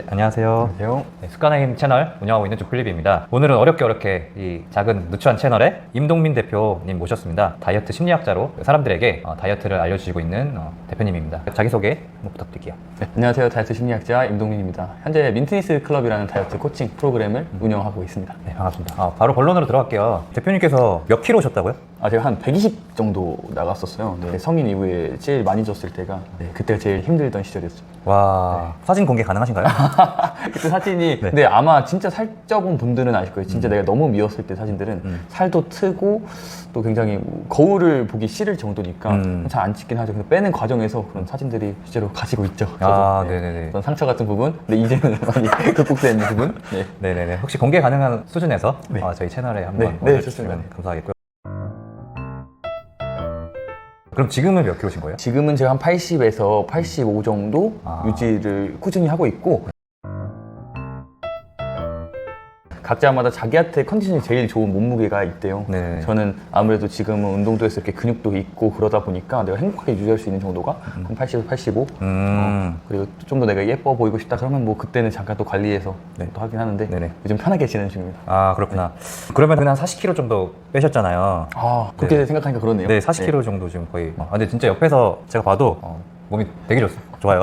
안녕하세요. 안녕하세요. 네, 습관의 힘 채널 운영하고 있는 조필립입니다. 오늘은 어렵게 이 작은 누추한 채널에 임동민 대표님 모셨습니다. 다이어트 심리학자로 사람들에게 다이어트를 알려주시고 있는 대표님입니다. 자기소개 한번 부탁드릴게요. 네, 안녕하세요. 다이어트 심리학자 임동민입니다. 현재 민트니스 클럽이라는 다이어트 코칭 프로그램을 운영하고 있습니다. 네, 반갑습니다. 바로 본론으로 들어갈게요. 대표님께서 몇 킬로 오셨다고요? 제가 한 120 정도 나갔었어요. 네, 성인 이후에 제일 많이 쪘을 때가 그때가 제일 힘들던 시절이었죠. 와, 사진 공개 가능하신가요? 그때 사진이 근데 아마 진짜 살쪄본 분들은 아실 거예요. 진짜 내가 너무 미웠을 때 사진들은 살도 트고 또 굉장히 거울을 보기 싫을 정도니까 잘 안 찍긴 하죠. 근데 빼는 과정에서 그런 사진들이 실제로 가지고 있죠. 저도. 네네네. 어떤 상처 같은 부분, 근데 이제는 많이 극복된 부분. 네네네. 혹시 공개 가능한 수준에서 저희 채널에 한번 올려주시면 감사하겠고요. 그럼 지금은 몇 킬로신 거예요? 지금은 제가 한 80에서 85 정도 유지를 꾸준히 하고 있고, 각자마다 자기한테 컨디션이 제일 좋은 몸무게가 있대요. 네. 저는 아무래도 지금은 운동도 해서 이렇게 근육도 있고 그러다 보니까 내가 행복하게 유지할 수 있는 정도가 한 80에서 85. 그리고 좀 더 내가 예뻐 보이고 싶다 그러면 뭐 그때는 잠깐 또 관리해서 또 하긴 하는데 요즘 편하게 지내는 중입니다. 그렇구나. 그러면 한 40kg 정도 빼셨잖아요. 그렇게 생각하니까 그러네요. 네, 40kg 정도 지금 거의. 근데 진짜 옆에서 제가 봐도 몸이 되게 좋아요.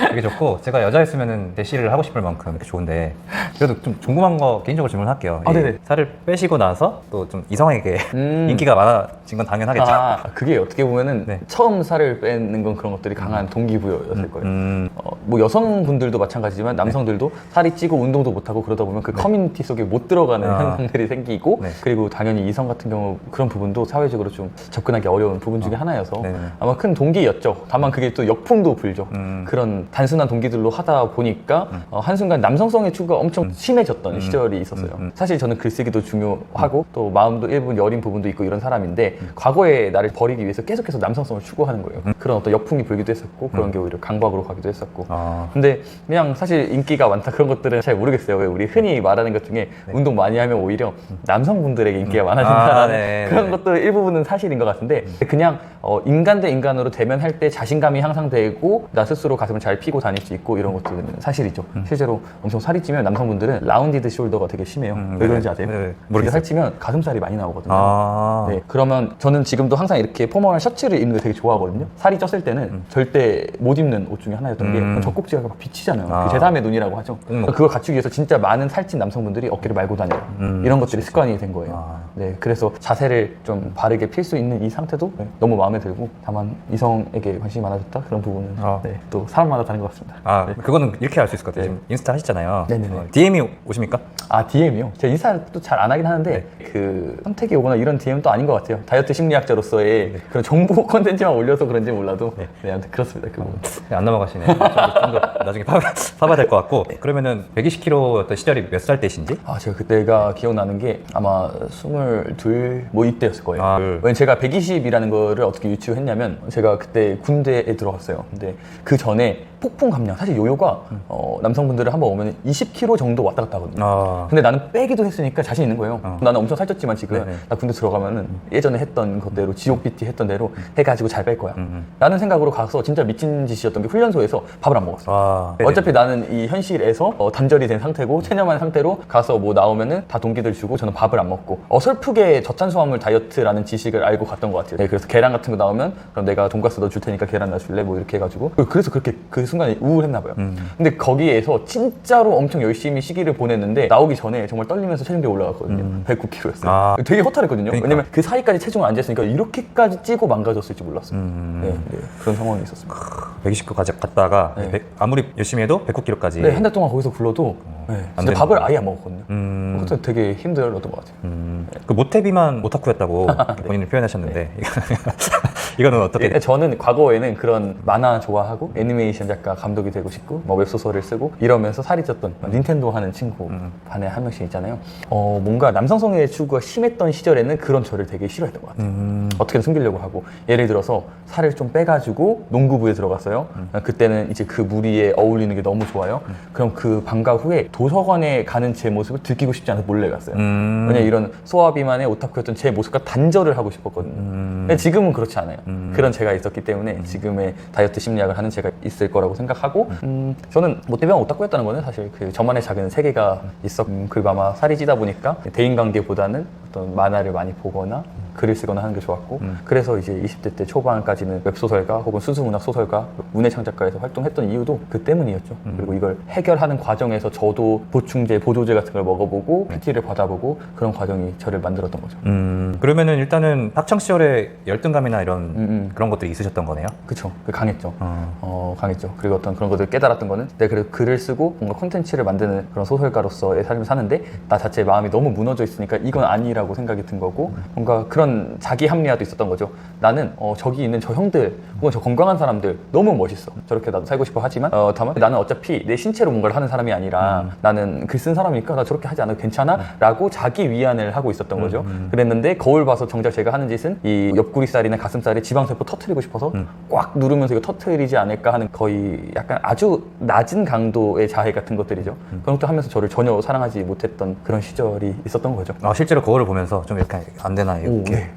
되게 좋고, 제가 여자였으면 대시를 하고 싶을 만큼 이렇게 좋은데, 그래도 좀 궁금한 거 개인적으로 질문할게요. 네네. 살을 빼시고 나서 또 좀 이성에게 인기가 많아진 건 당연하겠죠. 그게 어떻게 보면은 처음 살을 빼는 건 그런 것들이 강한 동기부여였을 거예요. 뭐 여성분들도 마찬가지지만 남성들도 살이 찌고 운동도 못하고 그러다 보면 그 커뮤니티 속에 못 들어가는 현상들이 생기고 그리고 당연히 이성 같은 경우 그런 부분도 사회적으로 좀 접근하기 어려운 부분 중에 하나여서 아마 큰 동기였죠. 다만 그게 또 역풍도 불죠. 그런 단순한 동기들로 하다 보니까 한순간 남성성의 추구가 엄청 심해졌던 시절이 있었어요. 사실 저는 글쓰기도 중요하고 또 마음도 일부분 여린 부분도 있고 이런 사람인데 과거에 나를 버리기 위해서 계속해서 남성성을 추구하는 거예요. 그런 어떤 역풍이 불기도 했었고 그런 게 오히려 강박으로 가기도 했었고 근데 그냥 사실 인기가 많다 그런 것들은 잘 모르겠어요. 왜 우리 흔히 말하는 것 중에 운동 많이 하면 오히려 남성분들에게 인기가 많아진다는 그런 것도 일부분은 사실인 것 같은데 그냥 인간 대 인간으로 대면할 때 자신감이 향상되고 나 스스로 가슴을 잘 피고 다닐 수 있고 이런 것들은 사실이죠. 실제로 엄청 살이 찌면 남성분들은 라운디드 숄더가 되게 심해요. 왜 그런지 아세요? 모르겠어요. 살찌면 가슴살이 많이 나오거든요. 그러면 저는 지금도 항상 이렇게 포멀한 셔츠를 입는 거 되게 좋아하거든요. 살이 쪘을 때는 절대 못 입는 옷 중에 하나였던 게 젖꼭지가 막 비치잖아요. 그 제3의 눈이라고 하죠. 그걸 갖추기 위해서 진짜 많은 살찐 남성분들이 어깨를 말고 다녀요. 이런 것들이 습관이 된 거예요. 그래서 자세를 좀 바르게 필 수 있는 이 상태도 너무 마음에 들고 다만 이성에게 관심이 많아졌다 그런 부분은 또 사람마다 다른 것 같습니다. 그거는 이렇게 알 수 있을 것 같아요. 지금 인스타 하시잖아요. 네네네. DM이 오십니까? DM이요? 제가 인스타도 잘 안 하긴 하는데 그 선택이 오거나 이런 DM은 또 아닌 것 같아요. 다이어트 심리학자로서의 그런 정보 콘텐츠만 올려서 그런지 몰라도 아무튼 그렇습니다. 그 부분. 안 넘어가시네. 좀 더 나중에 파봐야 될 것 같고. 그러면은 120kg였던 시절이 몇 살 때신지? 제가 그때가 기억나는 게 아마 22 뭐 이때였을 거예요. 왜냐면 제가 120이라는 거를 어떻게 유추했냐면 제가 그때 군대에 들어갔어요. 근데 그 전에 폭풍 감량, 사실 요요가 남성분들은 한번 오면 20kg 정도 왔다 갔다 하거든요. 근데 나는 빼기도 했으니까 자신 있는 거예요. 나는 엄청 살쪘지만 지금 나 군대 들어가면은 예전에 했던 것대로 지옥 PT 했던 대로 해가지고 잘 뺄 거야. 라는 생각으로 가서 진짜 미친 짓이었던 게 훈련소에서 밥을 안 먹었어. 어차피 나는 이 현실에서 단절이 된 상태고 체념한 상태로 가서 뭐 나오면은 다 동기들 주고 저는 밥을 안 먹고 어설프게 저탄수화물 다이어트라는 지식을 알고 갔던 것 같아요. 그래서 계란 같은 거 나오면 그럼 내가 돈가스 넣어줄 테니까 계란 놔줄래? 뭐 이렇게 해가지고 그래서 그렇게 그 순간에 우울했나 봐요. 근데 거기에서 진짜로 엄청 열심히 시기를 보냈는데 나오기 전에 정말 떨리면서 체중계 올라갔거든요. 109kg였어요. 되게 허탈했거든요. 왜냐면 그 사이까지 체중을 안 쟀으니까 이렇게까지 찌고 망가졌을 줄 몰랐어요. 그런 상황이 있었습니다. 120kg 갔다가 아무리 열심히 해도 109kg까지. 한 달 동안 거기서 굴러도 진짜 밥을 아예 안 먹었거든요. 그것도 되게 힘들었던 것 같아요. 그 모태비만 오타쿠였다고 본인이 표현하셨는데 이거는 어떻게? 저는 과거에는 그런 만화 좋아하고 애니메이션 작가 감독이 되고 싶고 뭐 웹소설을 쓰고 이러면서 살이 쪘던 닌텐도 하는 친구 반에 한 명씩 있잖아요. 뭔가 남성성의 추구가 심했던 시절에는 그런 저를 되게 싫어했던 것 같아요. 어떻게든 숨기려고 하고 예를 들어서 살을 좀 빼가지고 농구부에 들어갔어요. 그때는 이제 그 무리에 어울리는 게 너무 좋아요. 그럼 그 방과 후에 도서관에 가는 제 모습을 들키고 싶지 않아서 몰래 갔어요. 왜냐면 이런 소화 비만의 오타쿠였던 제 모습과 단절을 하고 싶었거든요. 근데 지금은 그렇지 않아요. 그런 제가 있었기 때문에 지금의 다이어트 심리학을 하는 제가 있을 거라고 생각하고 저는 뭐 대병 오타쿠였다는 거는 사실 그 저만의 작은 세계가 그리고 아마 살이 찌다 보니까 대인관계보다는 어떤 만화를 많이 보거나 글을 쓰거나 하는 게 좋았고 그래서 이제 20대 때 초반까지는 웹소설가 혹은 순수문학 소설가, 문예창작가에서 활동했던 이유도 그 때문이었죠. 그리고 이걸 해결하는 과정에서 저도 보충제, 보조제 같은 걸 먹어보고 PT를 받아보고 그런 과정이 저를 만들었던 거죠. 그러면은 일단은 학창 시절에 열등감이나 이런 그런 것들이 있으셨던 거네요? 그쵸. 강했죠. 강했죠. 그리고 어떤 그런 것들을 깨달았던 거는 내가 그래도 글을 쓰고 뭔가 콘텐츠를 만드는 그런 소설가로서의 삶을 사는데 나 자체의 마음이 너무 무너져 있으니까 이건 아니라고 생각이 든 거고 뭔가 그런 자기 합리화도 있었던 거죠. 나는 저기 있는 저 형들 혹은 저 건강한 사람들 너무 멋있어. 저렇게 나도 살고 싶어 하지만 다만 나는 어차피 내 신체로 뭔가를 하는 사람이 아니라 나는 글 쓴 사람이니까 나 저렇게 하지 않아도 괜찮아? 라고 자기 위안을 하고 있었던 거죠. 그랬는데 거울 봐서 정작 제가 하는 짓은 이 옆구리살이나 가슴살에 지방세포 터트리고 싶어서 꽉 누르면서 이거 터트리지 않을까 하는 거의 약간 아주 낮은 강도의 자해 같은 것들이죠. 그런 것도 하면서 저를 전혀 사랑하지 못했던 그런 시절이 있었던 거죠. 실제로 거울을 보면서 좀 이렇게 안 되나 이렇게. 네.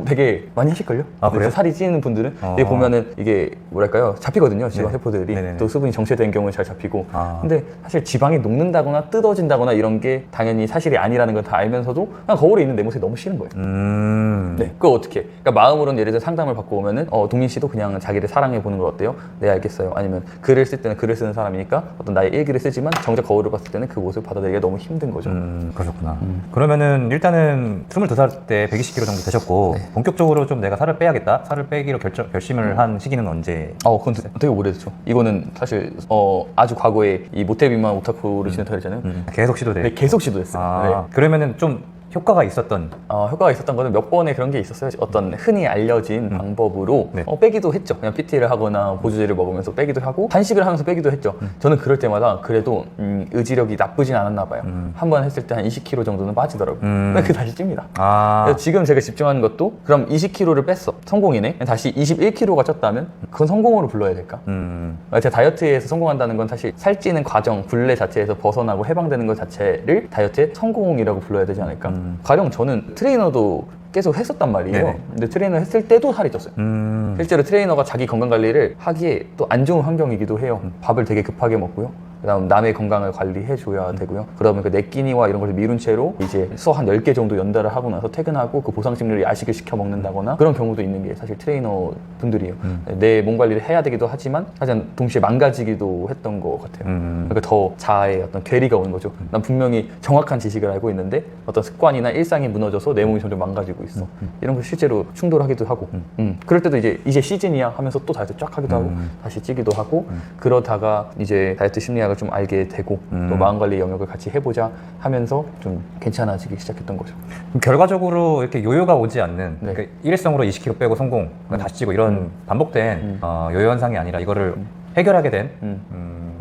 되게 많이 하실걸요? 그래요? 살이 찌는 분들은 이게 보면은 이게 뭐랄까요? 잡히거든요. 지방세포들이. 네네네. 또 수분이 정체된 경우에 잘 잡히고. 근데 사실 지방이 녹는다거나 뜯어진다거나 이런 게 당연히 사실이 아니라는 걸 다 알면서도 그냥 거울에 있는 내 모습이 너무 싫은 거예요. 네. 그걸 어떻게 해? 그러니까 마음으로는 예를 들어 상담을 받고 오면은 동민 씨도 그냥 자기를 사랑해 보는 거 어때요? 네, 알겠어요. 아니면 글을 쓸 때는 글을 쓰는 사람이니까 어떤 나의 일기를 쓰지만 정작 거울을 봤을 때는 그 모습을 받아들이기가 너무 힘든 거죠. 그러셨구나. 그러면은 일단은 22살 때 120kg 정도 되셨고 본격적으로 좀 내가 살을 빼야겠다, 살을 빼기로 결심을 한 시기는 언제? 그건 되게 오래됐죠. 이거는 사실 아주 과거에 이 모텔 비만 오타쿠를 지냈다 그랬잖아요. 계속 시도돼. 네, 계속 시도했어요. 네. 그러면은 좀 효과가 있었던? 효과가 있었던 거는 몇 번의 그런 게 있었어요. 어떤 흔히 알려진 방법으로 빼기도 했죠. 그냥 PT를 하거나 보조제를 먹으면서 빼기도 하고 단식을 하면서 빼기도 했죠. 저는 그럴 때마다 그래도 의지력이 나쁘진 않았나 봐요. 한 번 했을 때 한 20kg 정도는 빠지더라고요. 근데 그 다시 찝니다. 그래서 지금 제가 집중하는 것도 그럼 20kg를 뺐어. 성공이네. 다시 21kg가 쪘다면 그건 성공으로 불러야 될까? 제가 다이어트에서 성공한다는 건 사실 살찌는 과정, 굴레 자체에서 벗어나고 해방되는 것 자체를 다이어트의 성공이라고 불러야 되지 않을까? 가령 저는 트레이너도 계속 했었단 말이에요. 네네. 근데 트레이너 했을 때도 살이 쪘어요. 실제로 트레이너가 자기 건강 관리를 하기에 또 안 좋은 환경이기도 해요. 밥을 되게 급하게 먹고요. 그다음 남의 건강을 관리해줘야 되고요. 그러다 보니까 내 끼니와 이런 것을 미룬 채로 이제 수업 한 10개 정도 연달을 하고 나서 퇴근하고 그 보상식료를 야식을 시켜 먹는다거나 그런 경우도 있는 게 사실 트레이너 분들이에요. 내 몸 관리를 해야 되기도 하지만 하지만 동시에 망가지기도 했던 것 같아요. 그러니까 더 자아의 어떤 괴리가 오는 거죠. 난 분명히 정확한 지식을 알고 있는데 어떤 습관이나 일상이 무너져서 내 몸이 점점 망가지고 있어. 이런 거 실제로 충돌하기도 하고 그럴 때도 이제 시즌이야 하면서 또 다이어트 쫙 하기도 하고 다시 찌기도 하고 그러다가 이제 다이어트 심리학을 좀 알게 되고 또 마음관리 영역을 같이 해보자 하면서 좀 괜찮아지기 시작했던 거죠. 그럼 결과적으로 이렇게 요요가 오지 않는 그러니까 일회성으로 20kg 빼고 성공, 다시 찌고 이런 반복된 요요 현상이 아니라 이거를 해결하게 된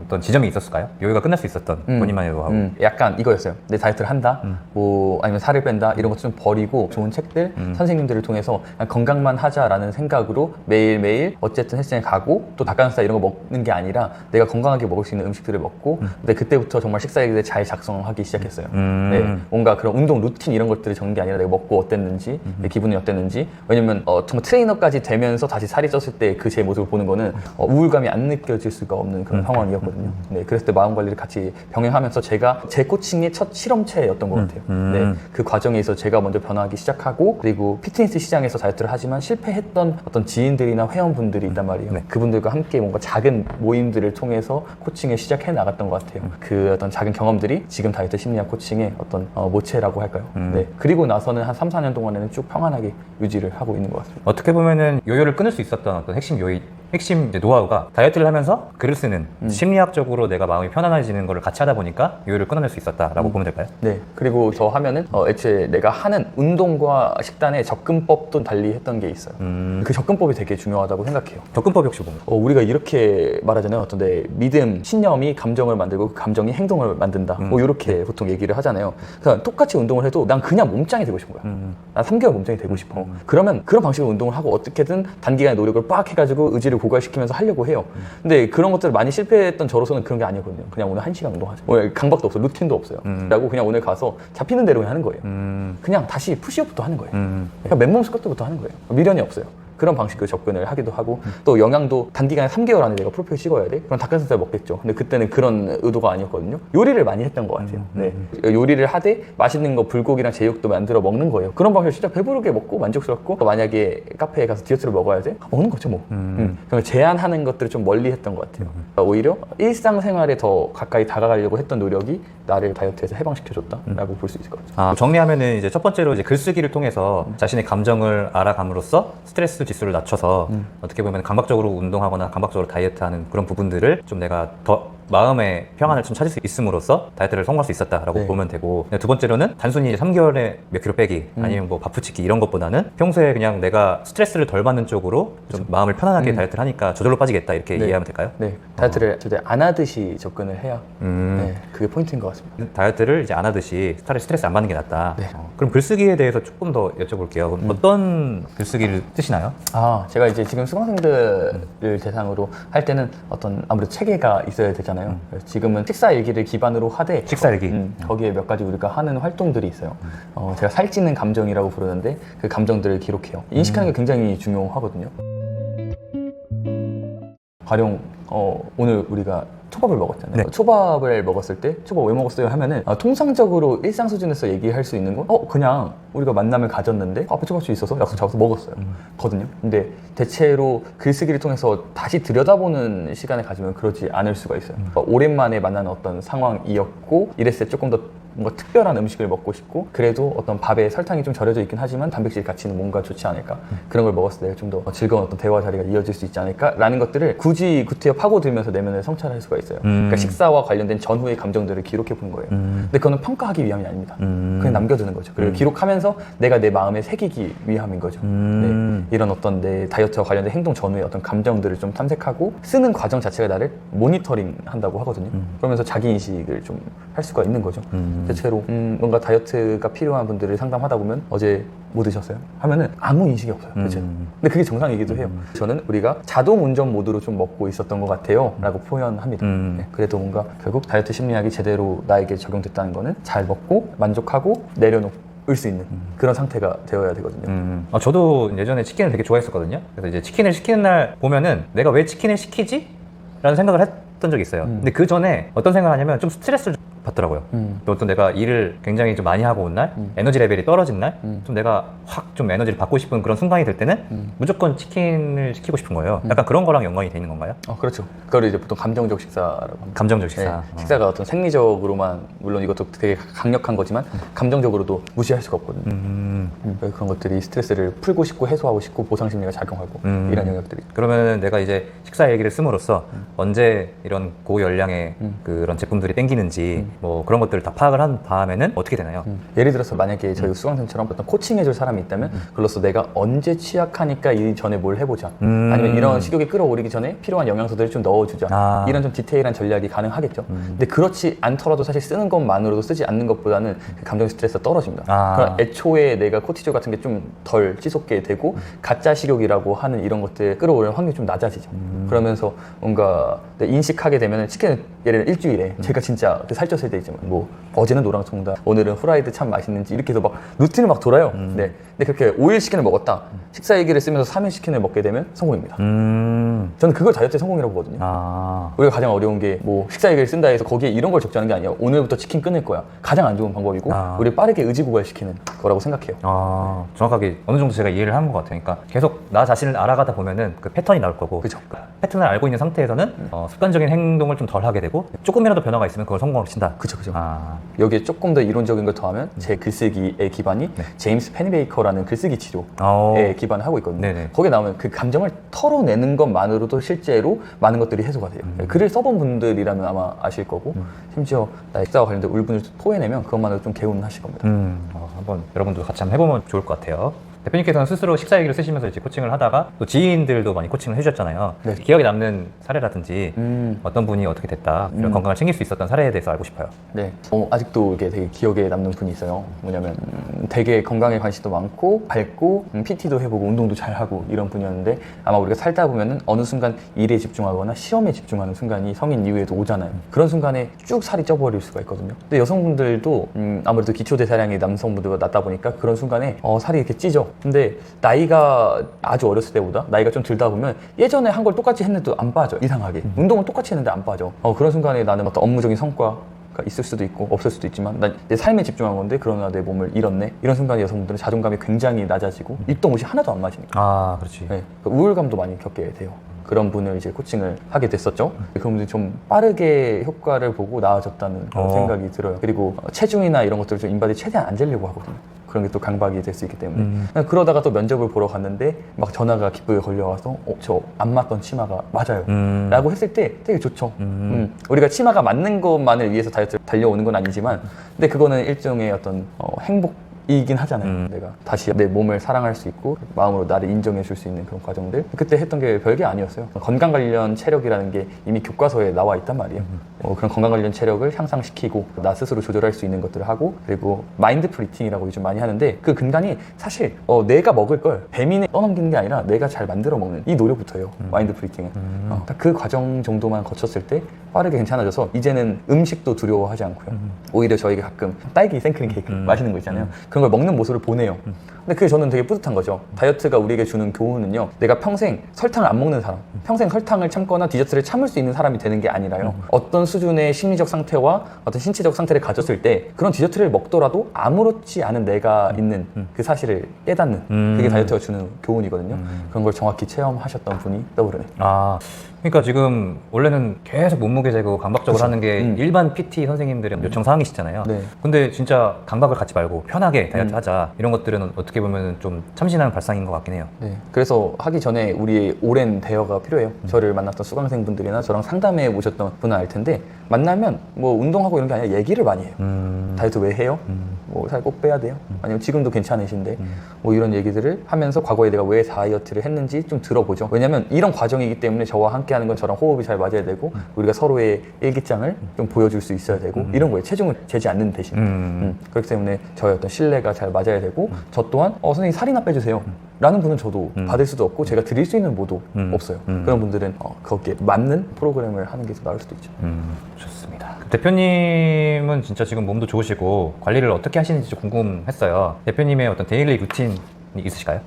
어떤 지점이 있었을까요? 요요가 끝날 수 있었던 본인만의 노하우. 약간 이거였어요. 내 다이어트를 한다, 뭐 아니면 살을 뺀다 이런 것 좀 버리고 좋은 책들, 선생님들을 통해서 그냥 건강만 하자라는 생각으로 매일매일 어쨌든 헬스장에 가고 또 닭가슴살 이런 거 먹는 게 아니라 내가 건강하게 먹을 수 있는 음식들을 먹고 근데 그때부터 정말 식사에 잘 작성하기 시작했어요. 네, 뭔가 그런 운동 루틴 이런 것들을 적는 게 아니라 내가 먹고 어땠는지 내 기분이 어땠는지 왜냐면 정말 트레이너까지 되면서 다시 살이 쪘을 때 그 제 모습을 보는 거는 우울감이 안 느껴질 수가 없는 그런 상황이었거든요. 네, 그랬을 때 마음 관리를 같이 병행하면서 제가 제 코칭의 첫 실험체였던 것 같아요. 네, 그 과정에서 제가 먼저 변화하기 시작하고 그리고 피트니스 시장에서 다이어트를 하지만 실패했던 어떤 지인들이나 회원분들이 있단 말이에요. 네, 그분들과 함께 뭔가 작은 모임들을 통해서 코칭을 시작해 나갔던 것 같아요. 그 어떤 작은 경험들이 지금 다이어트 심리학 코칭의 어떤 모체라고 할까요? 네, 그리고 나서는 한 3, 4년 동안에는 쭉 평안하게 유지를 하고 있는 것 같습니다. 어떻게 보면은 요요를 끊을 수 있었던 어떤 핵심 이제 노하우가 다이어트를 하면서 글을 쓰는 심리학적으로 내가 마음이 편안해지는 거를 같이 하다 보니까 요요를 끊어낼 수 있었다라고 보면 될까요? 네. 그리고 더 하면은 애초에 내가 하는 운동과 식단의 접근법도 달리 했던 게 있어요. 그 접근법이 되게 중요하다고 생각해요. 접근법이 혹시 뭡니까? 우리가 이렇게 말하잖아요. 어떤 내 믿음, 신념이 감정을 만들고 그 감정이 행동을 만든다. 뭐 이렇게 보통 얘기를 하잖아요. 그러니까 똑같이 운동을 해도 난 그냥 몸짱이 되고 싶은 거야. 난 3개월 몸짱이 되고 싶어. 그러면 그런 방식으로 운동을 하고 어떻게든 단기간에 노력을 빡 해가지고 의지를 고갈시키면서 하려고 해요. 근데 그런 것들을 많이 실패했던 저로서는 그런 게 아니었거든요. 그냥 오늘 1시간 운동하자. 오늘 강박도 없어, 루틴도 없어요. 라고 그냥 오늘 가서 잡히는 대로 하는 거예요. 그냥 다시 푸시업부터 하는 거예요. 그냥 맨몸 스쿼트부터 하는 거예요. 미련이 없어요. 그런 방식으로 접근을 하기도 하고, 또 영양도 단기간에 3개월 안에 내가 프로필 찍어야 돼? 그럼 닭가슴살 먹겠죠. 근데 그때는 그런 의도가 아니었거든요. 요리를 많이 했던 것 같아요. 네. 요리를 하되 맛있는 거 불고기랑 제육도 만들어 먹는 거예요. 그런 방식으로 진짜 배부르게 먹고 만족스럽고, 또 만약에 카페에 가서 디저트를 먹어야 돼? 먹는 거죠 뭐. 그럼 제한하는 것들을 좀 멀리 했던 것 같아요. 오히려 일상생활에 더 가까이 다가가려고 했던 노력이 나를 다이어트에서 해방시켜줬다라고 볼 수 있을 것 같아요. 정리하면은 이제 첫 번째로 이제 글쓰기를 통해서 자신의 감정을 알아감으로써 스트레스 지수를 낮춰서 어떻게 보면 감각적으로 운동하거나 감각적으로 다이어트하는 그런 부분들을 좀 내가 더 마음의 평안을 좀 찾을 수 있음으로써 다이어트를 성공할 수 있었다라고 네. 보면 되고, 두 번째로는 단순히 3개월에 몇 킬로 빼기 아니면 뭐 바프치기 이런 것보다는 평소에 그냥 내가 스트레스를 덜 받는 쪽으로 좀 마음을 편안하게 다이어트를 하니까 저절로 빠지겠다 이렇게 네. 이해하면 될까요? 네, 다이어트를 절대 안 하듯이 접근을 해야 네, 그게 포인트인 것 같습니다. 다이어트를 이제 안 하듯이 스트레스 안 받는 게 낫다. 네. 그럼 글쓰기에 대해서 조금 더 여쭤볼게요. 어떤 글쓰기를 쓰시나요? 제가 이제 지금 수강생들을 대상으로 할 때는 어떤 아무래도 체계가 있어야 되잖아요. 그래서 지금은 식사 일기를 기반으로 하되 식사 일기. 거기에 몇 가지 우리가 하는 활동들이 있어요. 제가 살찌는 감정이라고 부르는데 그 감정들을 기록해요. 인식하는 게 굉장히 중요하거든요. 가령 오늘 우리가 초밥을 먹었잖아요. 네. 초밥을 먹었을 때 초밥 왜 먹었어요 하면은 통상적으로 일상 수준에서 얘기할 수 있는 건 그냥 우리가 만남을 가졌는데 앞에 초밥집이 있어서 약속 잡아서 먹었어요 거든요. 근데 대체로 글쓰기를 통해서 다시 들여다보는 시간을 가지면 그러지 않을 수가 있어요. 오랜만에 만나는 어떤 상황이었고 이랬을 때 조금 더 뭔가 특별한 음식을 먹고 싶고, 그래도 어떤 밥에 설탕이 좀 절여져 있긴 하지만 단백질 가치는 뭔가 좋지 않을까, 그런 걸 먹었을 때 좀 더 즐거운 어떤 대화 자리가 이어질 수 있지 않을까 라는 것들을 굳이 구태여 파고들면서 내면을 성찰할 수가 있어요. 그러니까 식사와 관련된 전후의 감정들을 기록해 보는 거예요. 근데 그거는 평가하기 위함이 아닙니다. 그냥 남겨두는 거죠. 그리고 기록하면서 내가 내 마음에 새기기 위함인 거죠. 네. 이런 어떤 내 다이어트와 관련된 행동 전후의 어떤 감정들을 좀 탐색하고 쓰는 과정 자체가 나를 모니터링 한다고 하거든요. 그러면서 자기 인식을 좀 할 수가 있는 거죠. 대체로 뭔가 다이어트가 필요한 분들을 상담하다 보면 어제 뭐 드셨어요? 하면은 아무 인식이 없어요. 대체로. 근데 그게 정상이기도 해요. 저는 우리가 자동 운전 모드로 좀 먹고 있었던 것 같아요 라고 표현합니다. 네, 그래도 뭔가 결국 다이어트 심리학이 제대로 나에게 적용됐다는 거는 잘 먹고 만족하고 내려놓을 수 있는 그런 상태가 되어야 되거든요. 저도 예전에 치킨을 되게 좋아했었거든요. 그래서 이제 치킨을 시키는 날 보면은 내가 왜 치킨을 시키지? 라는 생각을 했던 적이 있어요. 근데 그 전에 어떤 생각을 하냐면 좀 스트레스를 받더라고요. 또 어떤 내가 일을 굉장히 좀 많이 하고 온 날, 에너지 레벨이 떨어진 날, 좀 내가 확 좀 에너지를 받고 싶은 그런 순간이 들 때는 무조건 치킨을 시키고 싶은 거예요. 약간 그런 거랑 연관이 돼 있는 건가요? 그렇죠. 그걸 이제 보통 감정적 식사라고 합니다. 감정적 식사. 네, 식사가 어떤 생리적으로만, 물론 이것도 되게 강력한 거지만 감정적으로도 무시할 수가 없거든요. 그런 것들이 스트레스를 풀고 싶고 해소하고 싶고 보상 심리가 작용하고 이런 영역들이. 그러면 내가 이제 식사 얘기를 씀으로써 언제 이런 고열량의 그런 제품들이 땡기는지 뭐 그런 것들을 다 파악을 한 다음에는 어떻게 되나요? 예를 들어서 만약에 저희 수강생처럼 어떤 코칭해줄 사람이 있다면 그로써 내가 언제 취약하니까 이 전에 뭘 해보자, 아니면 이런 식욕이 끌어오르기 전에 필요한 영양소들을 좀 넣어주자, 이런 좀 디테일한 전략이 가능하겠죠. 근데 그렇지 않더라도 사실 쓰는 것만으로도 쓰지 않는 것보다는 그 감정 스트레스가 떨어집니다. 그럼 애초에 내가 코티졸 같은 게 좀 덜 치솟게 되고 가짜 식욕이라고 하는 이런 것들 끌어오르는 확률이 좀 낮아지죠. 그러면서 뭔가 인식하게 되면 치킨을 예를 들어 일주일에 제가 진짜 살쪘을 때 있지만 뭐 어제는 노랑통닭, 오늘은 후라이드 참 맛있는지 이렇게 해서 막 루틴을 막 돌아요. 네. 근데 그렇게 5일 치킨을 먹었다, 식사 얘기를 쓰면서 3일 치킨을 먹게 되면 성공입니다. 저는 그걸 다이어트의 성공이라고 보거든요. 우리가 가장 어려운 게 뭐 식사 얘기를 쓴다 해서 거기에 이런 걸 적자는 게 아니에요. 오늘부터 치킨 끊을 거야. 가장 안 좋은 방법이고 우리 빠르게 의지 고갈시키는 거라고 생각해요. 정확하게 어느 정도 제가 이해를 한 것 같아요. 그러니까 계속 나 자신을 알아가다 보면은 그 패턴이 나올 거고, 그죠. 그 패턴을 알고 있는 상태에서는 습관적인 행동을 좀 덜 하게 되고 조금이라도 변화가 있으면 그걸 성공으로 친다. 그죠. 여기에 조금 더 이론적인 걸 더하면 제 글쓰기의 기반이 제임스 페니베이커라는 글쓰기 치료에 기반을 하고 있거든요. 네네. 거기에 나오면 그 감정을 털어내는 것만으로도 실제로 많은 것들이 해소가 돼요. 글을 써본 분들이라면 아마 아실 거고, 심지어 나의 식사와 관련된 울분을 토해내면 그것만으로 좀 개운하실 겁니다. 한번 여러분도 같이 한번 해보면 좋을 것 같아요. 대표님께서는 스스로 식사 얘기를 쓰시면서 이제 코칭을 하다가 또 지인들도 많이 코칭을 해주셨잖아요. 네. 기억에 남는 사례라든지 어떤 분이 어떻게 됐다 이런 건강을 챙길 수 있었던 사례에 대해서 알고 싶어요. 네. 아직도 이게 되게 기억에 남는 분이 있어요. 뭐냐면 되게 건강에 관심도 많고 밝고 PT도 해보고 운동도 잘하고 이런 분이었는데 아마 우리가 살다 보면은 어느 순간 일에 집중하거나 시험에 집중하는 순간이 성인 이후에도 오잖아요. 그런 순간에 쭉 살이 쪄버릴 수가 있거든요. 근데 여성분들도 아무래도 기초대사량이 남성분들보다 낮다 보니까 그런 순간에 살이 이렇게 찌죠. 근데 나이가 아주 어렸을 때보다 나이가 좀 들다 보면 예전에 한 걸 똑같이 했는데도 안 빠져. 이상하게. 운동은 똑같이 했는데 안 빠져. 그런 순간에 나는 어떤 업무적인 성과가 있을 수도 있고 없을 수도 있지만 난 내 삶에 집중한 건데 그러나 내 몸을 잃었네. 이런 순간에 여성분들은 자존감이 굉장히 낮아지고 입던 옷이 하나도 안 맞으니까. 아, 그렇지. 네. 우울감도 많이 겪게 돼요. 그런 분을 이제 코칭을 하게 됐었죠. 그런 분들이 좀 빠르게 효과를 보고 나아졌다는 그런 생각이 들어요. 그리고 체중이나 이런 것들을 좀 인바디 최대한 안 재려고 하거든요. 그런 게 또 강박이 될 수 있기 때문에 그러다가 또 면접을 보러 갔는데 막 전화가 기쁘게 걸려와서 저 안 맞던 치마가 맞아요 라고 했을 때 되게 좋죠. 우리가 치마가 맞는 것만을 위해서 다이어트를 달려오는 건 아니지만 근데 그거는 일종의 어떤 행복이긴 하잖아요. 내가 다시 내 몸을 사랑할 수 있고 마음으로 나를 인정해 줄 수 있는 그런 과정들. 그때 했던 게 별게 아니었어요. 건강 관련 체력이라는 게 이미 교과서에 나와 있단 말이에요. 그런 건강 관련 체력을 향상시키고 나 스스로 조절할 수 있는 것들을 하고 그리고 마인드 프리팅이라고 요즘 많이 하는데 그 근간이 사실 내가 먹을 걸 배민에 떠넘기는 게 아니라 내가 잘 만들어 먹는 이 노력부터예요. 마인드 프리팅은. 그 과정 정도만 거쳤을 때 빠르게 괜찮아져서 이제는 음식도 두려워하지 않고요. 오히려 저희가 가끔 딸기 생크림 케이크 맛있는 거 있잖아요. 그런 걸 먹는 모습을 보내요. 근데 그게 저는 되게 뿌듯한 거죠. 다이어트가 우리에게 주는 교훈은요. 내가 평생 설탕을 안 먹는 사람, 평생 설탕을 참거나 디저트를 참을 수 있는 사람이 되는 게 아니라요. 어떤 수준의 심리적 상태와 어떤 신체적 상태를 가졌을 때 그런 디저트를 먹더라도 아무렇지 않은 내가 있는 그 사실을 깨닫는 그게 다이어트가 주는 교훈이거든요. 그런 걸 정확히 체험하셨던 분이 떠오르네요. 아, 그러니까 지금 원래는 계속 몸무게 재고 강박적으로 그쵸. 하는 게 일반 PT 선생님들의 요청 사항이시잖아요. 네. 근데 진짜 강박을 갖지 말고 편하게 다이어트 하자 이런 것들은 어떻게 보면 좀 참신한 발상인 것 같긴 해요. 네. 그래서 하기 전에 우리의 오랜 대화가 필요해요. 저를 만났던 수강생분들이나 저랑 상담해 오셨던 분은 알 텐데 만나면 뭐 운동하고 이런 게 아니라 얘기를 많이 해요. 다이어트 왜 해요? 뭐 살 꼭 빼야 돼요? 아니면 지금도 괜찮으신데 뭐 이런 얘기들을 하면서 과거에 내가 왜 다이어트를 했는지 좀 들어보죠. 왜냐면 이런 과정이기 때문에 저와 함께 하는 건 저랑 호흡이 잘 맞아야 되고 우리가 서로의 일기장을 좀 보여줄 수 있어야 되고 이런 거예요. 체중을 재지 않는 대신. 그렇기 때문에 저의 어떤 신뢰가 잘 맞아야 되고 저 또한 선생님 살이나 빼주세요 라는 분은 저도 받을 수도 없고 제가 드릴 수 있는 뭐도 없어요. 그런 분들은 거기에 맞는 프로그램을 하는 게 더 나을 수도 있죠. 좋습니다. 대표님은 진짜 지금 몸도 좋으시고 관리를 어떻게 하시는지 좀 궁금했어요. 대표님의 어떤 데일리 루틴이 있으실까요?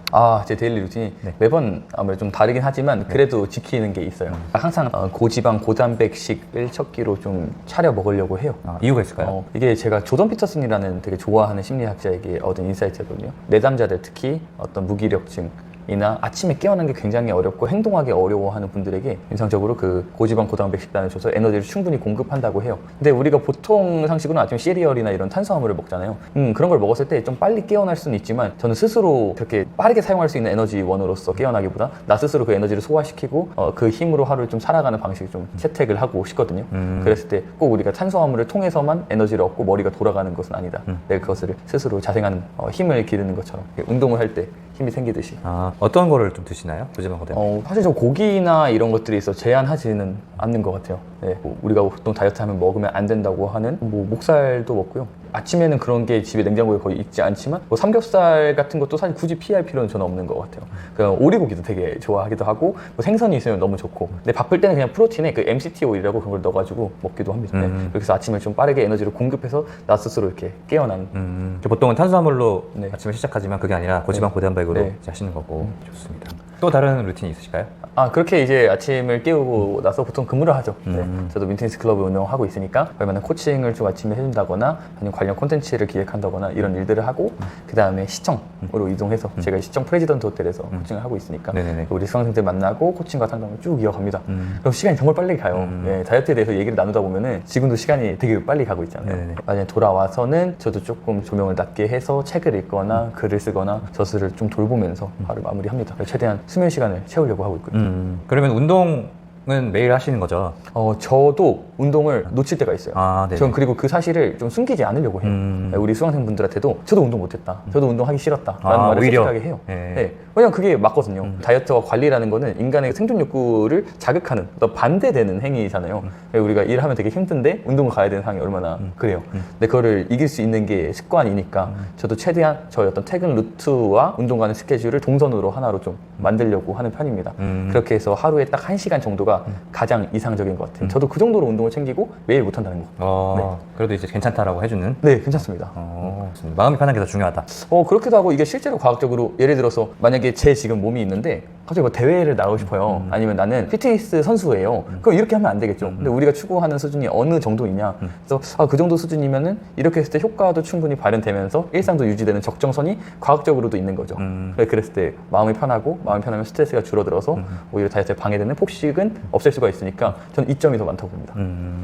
제 데일리 루틴이 매번 아무래도 좀 다르긴 하지만 그래도 지키는 게 있어요. 항상 고지방, 고단백식을 첫 끼로 좀 차려 먹으려고 해요. 이유가 있을까요? 이게 제가 조던 피터슨이라는 되게 좋아하는 심리학자에게 얻은 인사이트거든요. 내담자들 특히 어떤 무기력증 이나 아침에 깨어나는 게 굉장히 어렵고 행동하기 어려워하는 분들에게 인상적으로 그 고지방 고단백 식단을 줘서 에너지를 충분히 공급한다고 해요. 근데 우리가 보통 상식으로는 아침에 시리얼이나 이런 탄수화물을 먹잖아요. 그런 걸 먹었을 때 좀 빨리 깨어날 수는 있지만 저는 스스로 그렇게 빠르게 사용할 수 있는 에너지원으로서 깨어나기보다 나 스스로 그 에너지를 소화시키고 그 힘으로 하루를 좀 살아가는 방식을 좀 채택을 하고 싶거든요. 그랬을 때 꼭 우리가 탄수화물을 통해서만 에너지를 얻고 머리가 돌아가는 것은 아니다. 내가 그것을 스스로 자생하는 힘을 기르는 것처럼 운동을 할 때 힘이 생기듯이. 어떤 거를 좀 드시나요? 고지방 고단백? 사실 저 고기나 이런 것들이 있어 제한하지는 않는 것 같아요. 네, 뭐 우리가 보통 다이어트 하면 먹으면 안 된다고 하는 뭐 목살도 먹고요. 아침에는 그런 게 집에 냉장고에 거의 있지 않지만 뭐 삼겹살 같은 것도 사실 굳이 피할 필요는 저는 없는 것 같아요. 그냥 오리고기도 되게 좋아하기도 하고 뭐 생선이 있으면 너무 좋고 근데 바쁠 때는 그냥 프로틴에 그 MCT 오일이라고 그런 걸 넣어가지고 먹기도 합니다. 네. 그렇게 해서 아침을 좀 빠르게 에너지를 공급해서 나 스스로 이렇게 깨어나는 보통은 탄수화물로 네. 아침을 시작하지만 그게 아니라 고지방 고단백으로 네. 이제 하시는 거고. 좋습니다. 또 다른 루틴이 있으실까요? 그렇게 이제 아침을 깨우고 나서 보통 근무를 하죠. 네. 저도 윈테니스 클럽을 운영하고 있으니까 얼마나 코칭을 좀 아침에 해준다거나 아니면 관련 콘텐츠를 기획한다거나 이런 일들을 하고 그 다음에 시청으로 이동해서 제가 시청 프레지던트 호텔에서 코칭을 하고 있으니까 네네네. 우리 수강생들 만나고 코칭과 상담을 쭉 이어갑니다. 그럼 시간이 정말 빨리 가요. 네, 다이어트에 대해서 얘기를 나누다 보면은 지금도 시간이 되게 빨리 가고 있잖아요. 네네네. 만약에 돌아와서는 저도 조금 조명을 낮게 해서 책을 읽거나 글을 쓰거나 저스를 좀 돌보면서 하루 마무리합니다. 최대한 수면 시간을 채우려고 하고 있고요. 그러면 운동은 매일 하시는 거죠? 저도 운동을 놓칠 때가 있어요. 아, 네. 전 그리고 그 사실을 좀 숨기지 않으려고 해요. 우리 수강생분들한테도 저도 운동 못했다. 저도 운동하기 싫었다. 라는 말을 오히려. 솔직하게 해요. 네. 네. 왜냐면 그게 맞거든요. 다이어트와 관리라는 거는 인간의 생존 욕구를 자극하는 어떤 반대되는 행위잖아요. 우리가 일하면 되게 힘든데 운동을 가야 되는 상황이 얼마나 그래요. 근데 그거를 이길 수 있는 게 습관이니까 저도 최대한 저희 어떤 퇴근 루트와 운동 가는 스케줄을 동선으로 하나로 좀 만들려고 하는 편입니다. 그렇게 해서 하루에 딱 1시간 정도가 가장 이상적인 것 같아요. 저도 그 정도로 운동을 챙기고 매일 못한다는 거. 그래도 이제 괜찮다라고 해주는. 네, 괜찮습니다. 마음이 편한 게 더 중요하다. 그렇기도 하고 이게 실제로 과학적으로 예를 들어서 만약에 제 지금 몸이 있는데 갑자기 뭐 대회를 나가고 싶어요. 아니면 나는 피트니스 선수예요. 그럼 이렇게 하면 안 되겠죠. 근데 우리가 추구하는 수준이 어느 정도이냐. 그래서 그 정도 수준이면은 이렇게 했을 때 효과도 충분히 발현되면서 일상도 유지되는 적정선이 과학적으로도 있는 거죠. 그랬을 때 마음이 편하고 마음이 편하면 스트레스가 줄어들어서 오히려 다이어트에 방해되는 폭식은 없앨 수가 있으니까 저는 이점이 더 많다고 봅니다.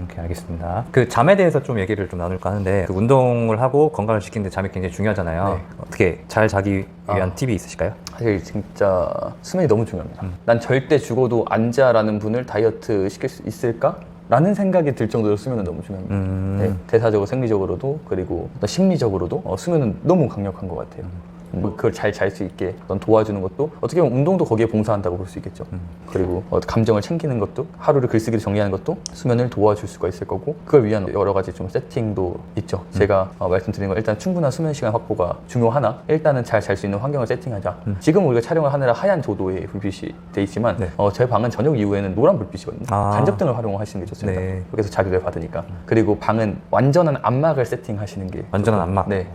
오케이, 알겠습니다. 그 잠에 대해서 좀 얘기를 좀 나눌까 하는데 그 운동을 하고 건강을 지키는데 잠이 굉장히 중요하잖아요. 네. 어떻게 잘 자기 위한 팁이 있으실까요? 사실 진짜 수면이 너무 중요합니다. 난 절대 죽어도 안 자라는 분을 다이어트 시킬 수 있을까? 라는 생각이 들 정도로 수면은 너무 중요합니다. 네, 대사적으로 생리적으로도 그리고 또 심리적으로도 수면은 너무 강력한 것 같아요. 그걸 잘 잘 수 있게 도와주는 것도 어떻게 보면 운동도 거기에 봉사한다고 볼 수 있겠죠. 그리고 감정을 챙기는 것도 하루를 글쓰기로 정리하는 것도 수면을 도와줄 수가 있을 거고 그걸 위한 여러 가지 좀 세팅도 있죠. 제가 말씀드린 건 일단 충분한 수면 시간 확보가 중요하나 일단은 잘 잘 수 있는 환경을 세팅하자. 지금 우리가 촬영을 하느라 하얀 조도의 불빛이 돼 있지만 네. 제 방은 저녁 이후에는 노란 불빛이거든요. 간접등을 활용하시는 게 좋습니다. 네. 그래서 자극을 받으니까. 그리고 방은 완전한 안막을 세팅하시는 게 완전한 안막. 네.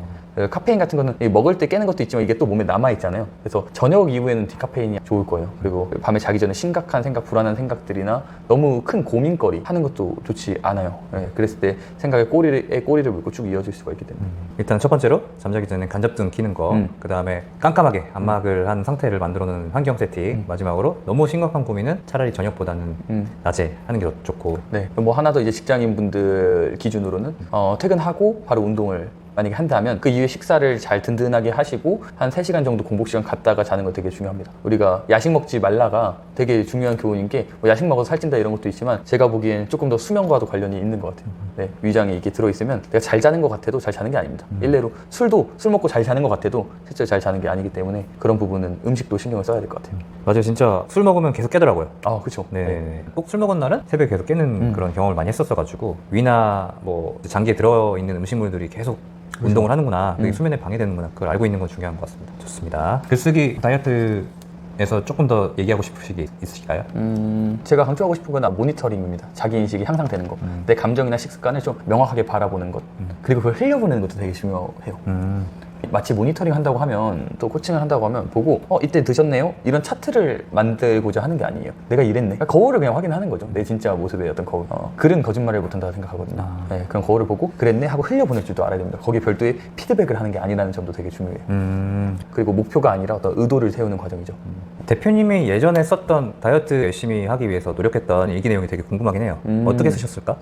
카페인 같은 거는 먹을 때 깨는 것도 있지만 이게 또 몸에 남아있잖아요. 그래서 저녁 이후에는 디카페인이 좋을 거예요. 그리고 밤에 자기 전에 심각한 생각, 불안한 생각들이나 너무 큰 고민거리 하는 것도 좋지 않아요. 네, 그랬을 때 생각에 꼬리를 물고 쭉 이어질 수가 있기 때문에. 일단 첫 번째로 잠자기 전에 간접등 켜는 거, 그 다음에 깜깜하게 안막을 한 상태를 만들어 놓는 환경 세팅, 마지막으로 너무 심각한 고민은 차라리 저녁보다는 낮에 하는 게 더 좋고. 네. 뭐 하나 더 이제 직장인분들 기준으로는 퇴근하고 바로 운동을 만약에 한다면 그 이후에 식사를 잘 든든하게 하시고 한 3시간 정도 공복 시간 갖다가 자는 거 되게 중요합니다. 우리가 야식 먹지 말라가 되게 중요한 교훈인 게 야식 먹어서 살찐다 이런 것도 있지만 제가 보기엔 조금 더 수면과도 관련이 있는 것 같아요. 네, 위장에 이게 들어있으면 내가 잘 자는 것 같아도 잘 자는 게 아닙니다. 일례로 술 먹고 잘 자는 것 같아도 실제로 잘 자는 게 아니기 때문에 그런 부분은 음식도 신경을 써야 될 것 같아요. 맞아요. 진짜 술 먹으면 계속 깨더라고요. 그렇죠. 네. 꼭 술 먹은 날은 새벽에 계속 깨는 그런 경험을 많이 했었어가지고 위나 뭐 장기에 들어있는 음식물들이 계속 운동을 하는구나, 그게 수면에 방해되는구나, 그걸 알고 있는 건 중요한 것 같습니다. 좋습니다. 글쓰기 다이어트에서 조금 더 얘기하고 싶으신 게 있으실까요? 제가 강조하고 싶은 건 모니터링입니다. 자기 인식이 향상되는 것, 내 감정이나 식습관을 좀 명확하게 바라보는 것, 그리고 그걸 흘려보내는 것도 되게 중요해요. 마치 모니터링 한다고 하면 또 코칭을 한다고 하면 보고 이때 드셨네요? 이런 차트를 만들고자 하는 게 아니에요. 내가 이랬네. 그러니까 거울을 그냥 확인하는 거죠. 내 진짜 모습의 어떤 거울. 글은 거짓말을 못한다고 생각하거든요. 네, 그런 거울을 보고 그랬네 하고 흘려보낼 줄도 알아야 됩니다. 거기에 별도의 피드백을 하는 게 아니라는 점도 되게 중요해요. 그리고 목표가 아니라 어떤 의도를 세우는 과정이죠. 대표님이 예전에 썼던 다이어트 열심히 하기 위해서 노력했던 일기 내용이 되게 궁금하긴 해요. 어떻게 쓰셨을까?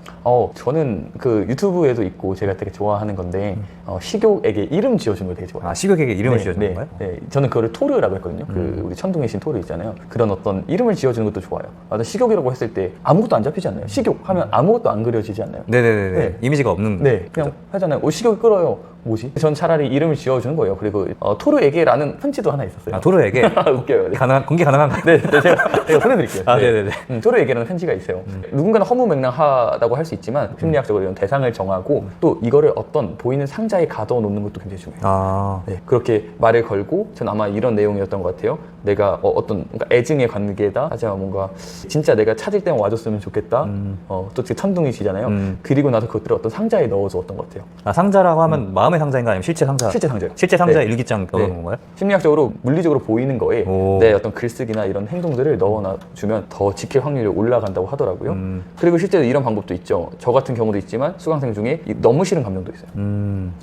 저는 그 유튜브에도 있고 제가 되게 좋아하는 건데 식욕에게 이름 지어주는 걸 되게 좋아해요. 식욕에게 이름을 지어주는 건가요? 네, 저는 그거를 토르라고 했거든요. 그 우리 천둥의 신 토르 있잖아요. 그런 어떤 이름을 지어주는 것도 좋아요. 식욕이라고 했을 때 아무것도 안 잡히지 않나요? 식욕 하면 아무것도 안 그려지지 않나요? 네네네. 네. 이미지가 없는. 네, 그냥 하잖아요. 식욕이 끓어요. 뭐지? 전 차라리 이름을 지어주는 거예요. 그리고 토르에게라는 편지도 하나 있었어요. 토르에게? 웃겨요. 네. 공개 가능한가요? 네, 제가 보내드릴게요. 네네네. 토르에게라는 편지가 있어요. 누군가는 허무맹랑하다고 할 수 있지만 심리학적으로 이런 대상을 정하고 또 이거를 어떤 보이는 상자에 가둬놓는 것도 굉장히 중요해요. 네, 그렇게 말을 걸고 전 아마 이런 내용이었던 것 같아요. 내가 어떤 뭔가 애증의 관계다 하지만 뭔가 진짜 내가 찾을 때만 와줬으면 좋겠다. 또 천둥이시잖아요. 그리고 나서 그것들을 어떤 상자에 넣어주었던 것 같아요. 상자라고 하면 마음의 상자인가 아니면 실제 상자? 실제 상자요. 실제 상자에 네. 일기장 넣어놓은 건가요? 심리학적으로 물리적으로 보이는 거에 내 어떤 글쓰기나 이런 행동들을 넣어놔주면 더 지킬 확률이 올라간다고 하더라고요. 그리고 실제로 이런 방법도 있죠. 저 같은 경우도 있지만 수강생 중에 너무 싫은 감정도 있어요.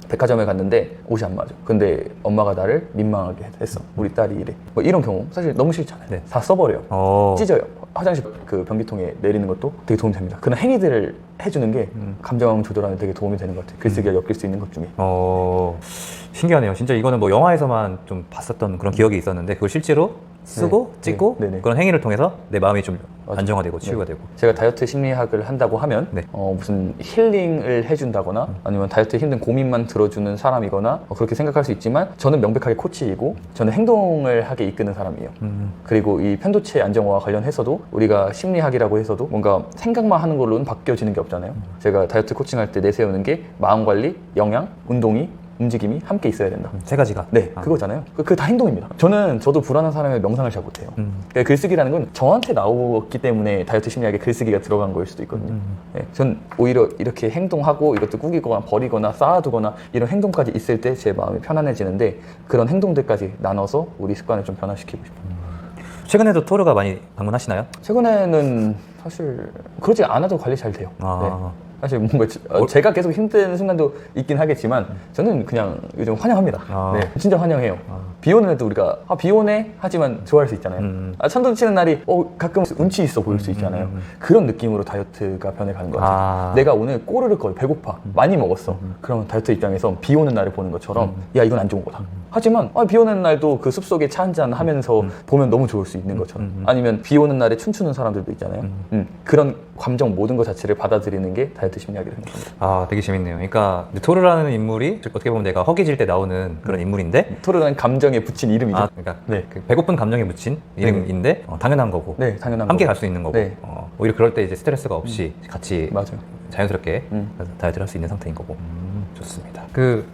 백화점에 갔는데 옷이 안 맞아. 근데 엄마가 나를 민망하게 했어. 우리 딸이 이래. 뭐 이런 경우 사실 너무 싫잖아요. 네. 다 써버려요. 찢어요. 화장실 그 변기통에 내리는 것도 되게 도움이 됩니다. 그런 행위들을 해주는 게 감정 조절하는 데 되게 도움이 되는 것 같아요. 글쓰기가 엮일 수 있는 것 중에. 신기하네요. 진짜 이거는 뭐 영화에서만 좀 봤었던 그런 기억이 있었는데 그걸 실제로 쓰고 네. 찍고 네. 네네. 그런 행위를 통해서 내 마음이 좀 맞아. 안정화되고 치유가 네. 되고. 제가 다이어트 심리학을 한다고 하면 네. 무슨 힐링을 해준다거나 아니면 다이어트 힘든 고민만 들어주는 사람이거나 그렇게 생각할 수 있지만 저는 명백하게 코치이고 저는 행동을 하게 이끄는 사람이에요. 그리고 이 편도체 안정화와 관련해서도 우리가 심리학이라고 해서도 뭔가 생각만 하는 걸로는 바뀌어지는 게 없잖아요. 제가 다이어트 코칭할 때 내세우는 게 마음관리, 영양, 운동이 움직임이 함께 있어야 된다. 세 가지가. 네, 그거잖아요. 그게 다 행동입니다. 저도 불안한 사람의 명상을 잘 못해요. 그러니까 글쓰기라는 건 저한테 나왔기 때문에 다이어트 심리학에 글쓰기가 들어간 거일 수도 있거든요. 네, 전 오히려 이렇게 행동하고 이것도 꾸기거나 버리거나 쌓아두거나 이런 행동까지 있을 때 제 마음이 편안해지는데 그런 행동들까지 나눠서 우리 습관을 좀 변화시키고 싶어요. 최근에도 토르가 많이 방문하시나요? 최근에는 사실 그러지 않아도 관리 잘 돼요. 아. 네. 사실 뭔가 제가 계속 힘든 순간도 있긴 하겠지만 저는 그냥 요즘 환영합니다. 아. 네, 진짜 환영해요. 비 오는 날도 우리가 비 오네 하지만 좋아할 수 있잖아요. 천둥 치는 날이 가끔 운치 있어 보일 수 있잖아요. 그런 느낌으로 다이어트가 변해가는 것 같아요. 아. 내가 오늘 꼬르륵 거려 배고파 많이 먹었어. 그러면 다이어트 입장에서 비 오는 날을 보는 것처럼 야 이건 안 좋은 거다. 하지만 비 오는 날도 그 숲속에 차 한잔 하면서 보면 너무 좋을 수 있는 것처럼 아니면 비 오는 날에 춤추는 사람들도 있잖아요. 그런 감정 모든 것 자체를 받아들이는 게 다이어트 심리학이라고 생각합니다. 아, 되게 재밌네요. 그러니까 토르라는 인물이 어떻게 보면 내가 허기질 때 나오는 그런 인물인데, 토르라는 감정에 붙인 이름이죠. 아, 그러니까 네. 그 배고픈 감정에 묻힌 이름인데 당연한 거고, 네, 당연한 함께 거고. 갈 수 있는 거고, 네. 오히려 그럴 때 이제 스트레스가 없이 같이 맞아요. 자연스럽게 다이어트를 할 수 있는 상태인 거고. 좋습니다. 그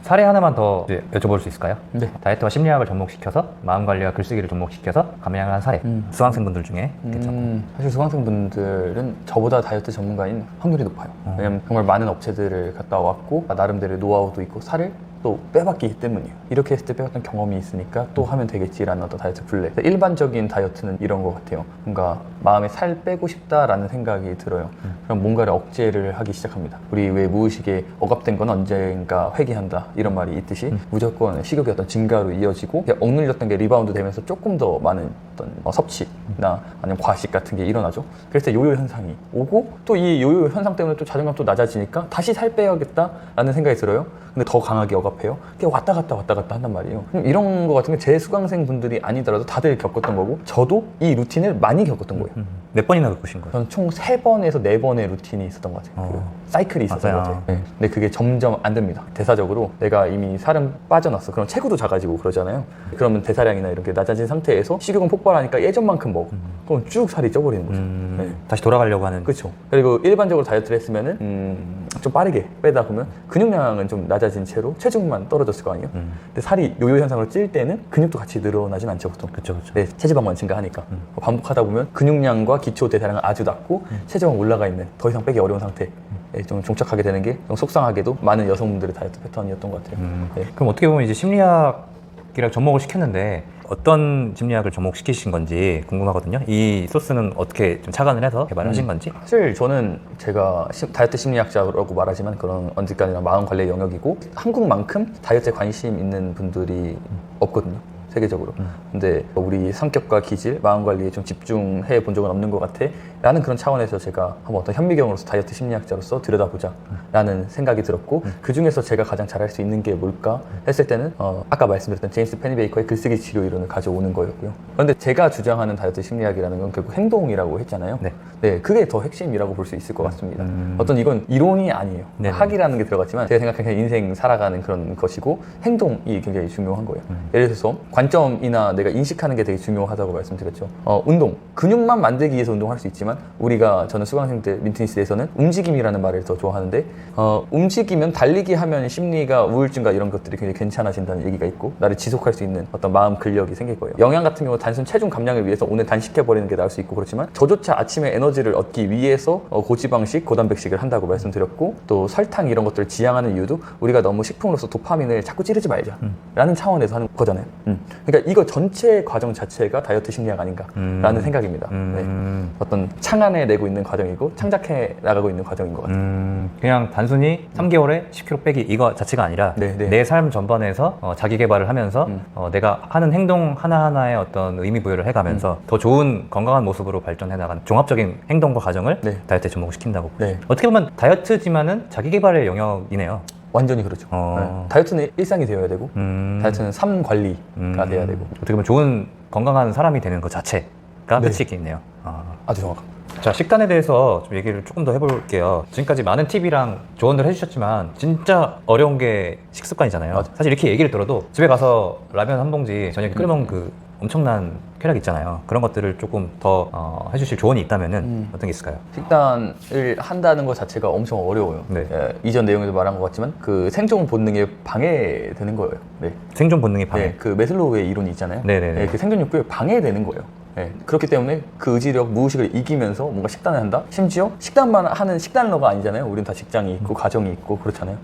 사례 하나만 더 이제 여쭤볼 수 있을까요? 네. 다이어트와 심리학을 접목시켜서 마음관리와 글쓰기를 접목시켜서 감량을 한 사례. 수강생분들 중에 괜찮고. 사실 수강생분들은 저보다 다이어트 전문가인 확률이 높아요. 왜냐면 정말 많은 업체들을 갔다 왔고 나름대로 노하우도 있고 살을 또 빼봤기 때문이에요. 이렇게 했을 때 빼봤던 경험이 있으니까 또 하면 되겠지라는 어떤 다이어트 플레이. 일반적인 다이어트는 이런 것 같아요. 뭔가 마음에 살 빼고 싶다라는 생각이 들어요. 그럼 뭔가를 억제를 하기 시작합니다. 우리 왜 무의식에 억압된 건 언젠가 회귀한다 이런 말이 있듯이 무조건 식욕의 어떤 증가로 이어지고 억눌렸던 게 리바운드 되면서 조금 더 많은 어떤 섭취나 아니면 과식 같은 게 일어나죠. 그래서 요요 현상이 오고 또 이 요요 현상 때문에 또 자존감 또 낮아지니까 다시 살 빼야겠다라는 생각이 들어요. 근데 더 강하게 억압해요. 그게 왔다 갔다 한단 말이에요. 이런 거 같은 게 제 수강생 분들이 아니더라도 다들 겪었던 거고 저도 이 루틴을 많이 겪었던 거예요. 몇 번이나 겪으신 거예요? 저는 총 3번에서 4번의 루틴이 있었던 것 같아요. 그 사이클이 있었던 맞아요. 것 같아요. 네. 근데 그게 점점 안 됩니다. 대사적으로 내가 이미 살은 빠져났어. 그럼 체구도 작아지고 그러잖아요. 그러면 대사량이나 이런 게 낮아진 상태에서 식욕은 폭발하니까 예전만큼 먹어. 그럼 쭉 살이 쪄버리는 거죠. 네. 다시 돌아가려고 하는. 그렇죠. 그리고 일반적으로 다이어트를 했으면은 좀 빠르게 빼다 보면 근육량은 좀 낮아진 채로 체중만 떨어졌을 거 아니에요. 근데 살이 요요 현상으로 찔 때는 근육도 같이 늘어나진 않죠, 보통. 그렇죠. 네, 체지방만 증가하니까 반복하다 보면 근육량과 기초 대사량은 아주 낮고 체지방 올라가 있는 더 이상 빼기 어려운 상태에 좀 종착하게 되는 게 좀 속상하게도 많은 여성분들의 다이어트 패턴이었던 것 같아요. 네. 그럼 어떻게 보면 이제 심리학이랑 접목을 시켰는데 어떤 심리학을 접목시키신 건지 궁금하거든요. 이 소스는 어떻게 좀 착안을 해서 개발하신 건지? 사실 저는 제가 다이어트 심리학자라고 말하지만 그런 언제까지나 마음 관리의 영역이고 한국만큼 다이어트에 관심 있는 분들이 없거든요. 세계적으로. 근데 우리 성격과 기질, 마음 관리에 좀 집중해 본 적은 없는 것 같아 라는 그런 차원에서 제가 한번 어떤 현미경으로서 다이어트 심리학자로서 들여다보자 라는 생각이 들었고 그 중에서 제가 가장 잘할 수 있는 게 뭘까 했을 때는 아까 말씀드렸던 제임스 페니베이커의 글쓰기 치료 이론을 가져오는 거였고요. 그런데 제가 주장하는 다이어트 심리학이라는 건 결국 행동이라고 했잖아요. 네, 그게 더 핵심이라고 볼 수 있을 것 같습니다. 어떤 이건 이론이 아니에요. 네네. 학이라는 게 들어갔지만 제가 생각하는 인생 살아가는 그런 것이고 행동이 굉장히 중요한 거예요. 예를 들어서 관점이나 내가 인식하는 게 되게 중요하다고 말씀드렸죠. 운동, 근육만 만들기 위해서 운동할 수 있지만 저는 수강생 때 민트니스에서는 움직임이라는 말을 더 좋아하는데 움직이면 달리기 하면 심리가 우울증과 이런 것들이 굉장히 괜찮아진다는 얘기가 있고 나를 지속할 수 있는 어떤 마음 근력이 생길 거예요. 영양 같은 경우 단순 체중 감량을 위해서 오늘 단식해버리는 게 나을 수 있고 그렇지만 저조차 아침에 에너지를 얻기 위해서 고지방식, 고단백식을 한다고 말씀드렸고 또 설탕 이런 것들을 지향하는 이유도 우리가 너무 식품으로서 도파민을 자꾸 찌르지 말자 라는 차원에서 하는 거잖아요. 그러니까 이거 전체 과정 자체가 다이어트 심리학 아닌가라는 생각입니다. 네. 어떤 창안에 내고 있는 과정이고 창작해 나가고 있는 과정인 것 같아요. 그냥 단순히 3개월에 10kg 빼기 이거 자체가 아니라 네. 내 삶 전반에서 자기 개발을 하면서 내가 하는 행동 하나하나에 어떤 의미 부여를 해가면서 더 좋은 건강한 모습으로 발전해 나가는 종합적인 행동과 과정을 네. 다이어트에 접목시킨다고. 네. 어떻게 보면 다이어트지만은 자기 개발의 영역이네요. 완전히 그렇죠. 네. 다이어트는 일상이 되어야 되고 다이어트는 삶 관리가 돼야 되고 어떻게 보면 좋은 건강한 사람이 되는 것 자체가 네. 끝이 있겠네요. 아주 정확합니다. 자, 식단에 대해서 좀 얘기를 조금 더 해볼게요. 지금까지 많은 팁이랑 조언들 해주셨지만 진짜 어려운 게 식습관이잖아요. 맞아. 사실 이렇게 얘기를 들어도 집에 가서 라면 한 봉지 저녁에 끓여 먹는 그 엄청난 쾌락 있잖아요. 그런 것들을 조금 더 해주실 조언이 있다면은 어떤 게 있을까요? 식단을 한다는 것 자체가 엄청 어려워요. 네. 이전 내용에도 말한 것 같지만 그 생존 본능에 방해되는 거예요. 네. 생존 본능이 방해. 네, 그 메슬로우의 이론이 있잖아요. 네네네. 네, 그 생존 욕구에 방해되는 거예요. 네, 그렇기 때문에 그 의지력, 무의식을 이기면서 뭔가 식단을 한다? 심지어 식단만 하는 식단러가 아니잖아요. 우린 다 직장이 있고 가정이 있고 그렇잖아요.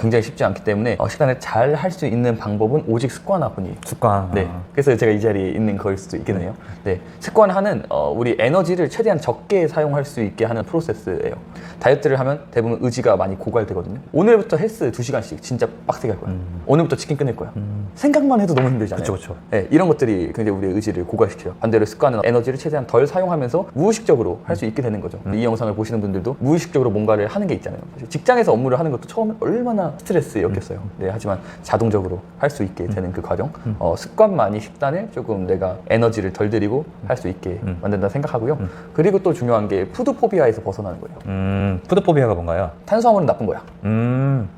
굉장히 쉽지 않기 때문에 식단을 잘 할 수 있는 방법은 오직 습관화뿐이에요. 습관. 네. 그래서 제가 이 자리에 있는 거일 수도 있겠네요. 네. 습관화는 우리 에너지를 최대한 적게 사용할 수 있게 하는 프로세스예요. 다이어트를 하면 대부분 의지가 많이 고갈되거든요. 오늘부터 헬스 2시간씩 진짜 빡세게 할 거야. 오늘부터 치킨 끊을 거야. 생각만 해도 너무 힘들잖아요. 그쵸. 네, 이런 것들이 굉장히 우리의 의지를 고갈시켜요. 반대로 습관은 에너지를 최대한 덜 사용하면서 무의식적으로 할 수 있게 되는 거죠. 이 영상을 보시는 분들도 무의식적으로 뭔가를 하는 게 있잖아요. 직장에서 업무를 하는 것도 처음에 얼마나 스트레스였겠어요. 네, 하지만 자동적으로 할 수 있게 되는 그 과정. 습관만이 식단을 조금 내가 에너지를 덜 들이고 할 수 있게 만든다 생각하고요. 그리고 또 중요한 게 푸드포비아에서 벗어나는 거예요. 푸드포비아가 뭔가요? 탄수화물은 나쁜 거야.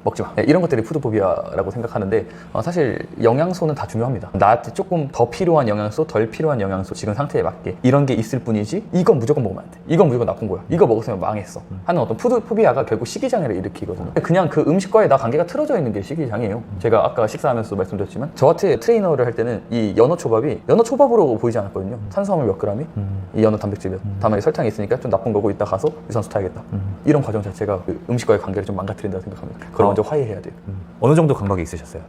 먹지 마. 네, 이런 것들이 푸드포비아라고 생각하는데 사실 영양소는 다 중요합니다. 나한테 조금 더 필요한 영양소, 덜 필요한 영양소, 지금 상태에 맞게 이런 게 있을 뿐이지 이건 무조건 먹으면 안 돼. 이건 무조건 나쁜 거야. 이거 먹었으면 망했어. 하는 어떤 푸드포비아가 결국 식이장애를 일으키거든요. 그냥 그 음식과의 나 관계가 틀어져 있는 게 식이장애예요. 제가 아까 식사하면서도 말씀드렸지만 저한테 트레이너를 할 때는 이 연어 초밥이 연어 초밥으로 보이지 않았거든요. 탄수화물 몇 그램이 이 연어 단백질 몇 다만에 설탕이 있으니까 좀 나쁜 거고 이따 가서 유산소 타야겠다. 이런 과정 자체가 그 음식과의 관계를 좀 망가뜨린다고 생각합니다. 그걸 먼저 화해해야 돼요. 어느 정도 강박이 있으셨어요?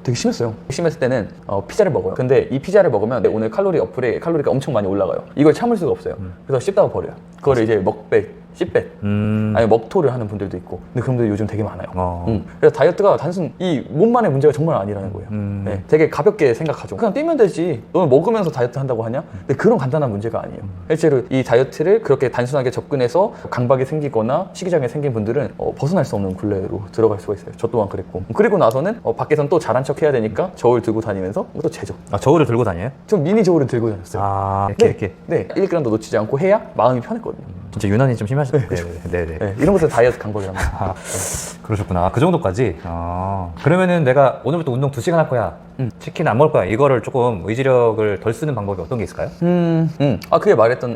되게 심했어요. 심했을 때는 피자를 먹어요. 근데 이 피자를 먹으면 오늘 칼로리 어플에 칼로리가 엄청 많이 올라가요. 이걸 참을 수가 없어요. 그래서 씹다가 버려요. 그거를 이제 먹배, 씹배, 아니 먹토를 하는 분들도 있고. 근데 그런 분들 요즘 되게 많아요. 그래서 다이어트가 단순 이 몸만의 문제가 정말 아니라는 거예요. 네, 되게 가볍게 생각하죠. 그냥 뛰면 되지. 너는 먹으면서 다이어트 한다고 하냐? 근데 그런 간단한 문제가 아니에요. 실제로 이 다이어트를 그렇게 단순하게 접근해서 강박이 생기거나 식이장애 생긴 분들은 벗어날 수 없는 굴레로 들어갈 수가 있어요. 저 또한 그랬고. 그리고 나서는 밖에선 또 잘한 척 해야 되니까 저울 들고 다니면서 또 재죠. 저울을 들고 다녀요? 좀 미니 저울을 들고 다녔어요. 이렇게. 네, 1g도 놓치지 않고 해야 마음이 편했거든요. 진짜 유난히 좀 심하시네요. 네네. 네, 이런 것을 다이어트 강박이랍니다. 그러셨구나. 그 정도까지? 그러면은 내가 오늘부터 운동 2시간 할 거야. 치킨 안 먹을 거야. 이거를 조금 의지력을 덜 쓰는 방법이 어떤 게 있을까요? 그게